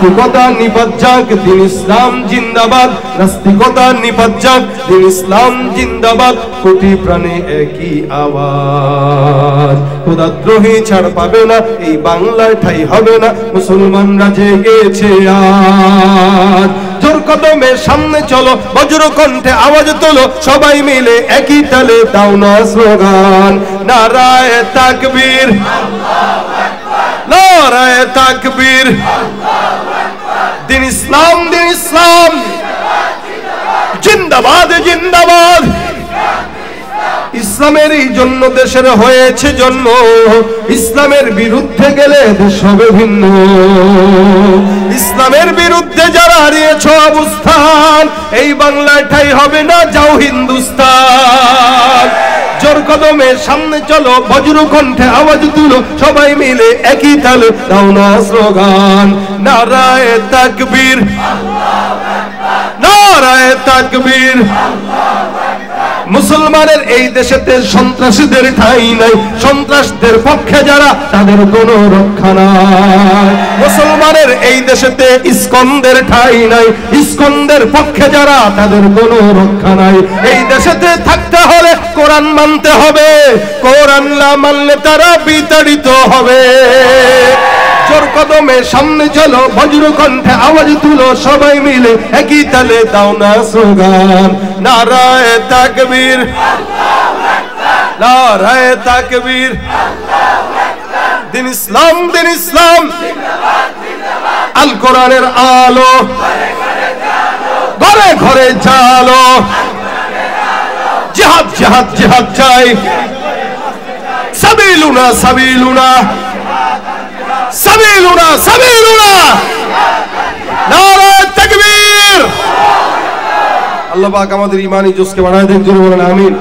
নাস্তিকতা নিপাত যাক, দিন ইসলাম জিন্দাবাদ। নাস্তিকতা নিপাত যাক, দিন ইসলাম জিন্দাবাদ। কোটি প্রাণে একই আওয়াজ, খোদাদ্রোহী ছাড় পাবে না, এই বাংলায় ঠাই হবে না। মুসলমানরা জেগেছে আজ, জোর কদমে সামনে চলো, বজ্র কণ্ঠে আওয়াজ তোলো, সবাই মিলে একই তালে দাও না স্লোগান, নারায়ে তাকবীর, নারায়ে তাকবীর। দিন ইসলাম, দিন ইসলাম জিন্দাবাদ, জিন্দাবাদ। ইসলামের এই জন্য দেশের হয়েছে জন্ম, ইসলামের বিরুদ্ধে গেলে দেশ হবে ভিন্ন। ইসলামের বিরুদ্ধে যারা হারিয়েছ অবস্থান, এই বাংলায় ঠাই হবে না, যাও হিন্দুস্তান। জোর কদমে সামনে চলো, বজ্র কণ্ঠে আওয়াজ তুলো, সবাই মিলে একই তালে দাও না স্লোগান, নারায়ে তাকবীর, নারায়ে তাকবীর। মুসলমানের এই দেশেতে সন্ত্রাসীদের ঠাঁই নাই, সন্ত্রাসদের পক্ষে যারা তাদের কোনো রক্ষা নাই। মুসলমানের এই দেশেতে ইস্কনদের ঠাঁই নাই, ইস্কনদের পক্ষে যারা তাদের কোনো রক্ষা নাই। এই দেশেতে থাকতে হলে কোরআন মানতে হবে, কোরআন না মানলে তারা বিতাড়িত হবে। জোর কদমে সামনে চলো, বজ্র কণ্ঠে আওয়াজ তুলো, সবাই মিলে একই তালে দাও না স্লোগান, নারায়ে তাকবীর, নারায়ে তাকবীর। দিন ইসলাম, দিন ইসলাম আল কোরআনের আলো ঘরে ঘরে জালো, জিহাদ জিহাদ জিহাদ চাই, সাবিলুনা সাবিলুনা সাবিলুনা সাবিলুনা, নারায়ে তাকবীর। আল্লাহ পাক আমাদের ঈমানি জোশকে বাড়ায় দেন, জোরে বলেন আমিন।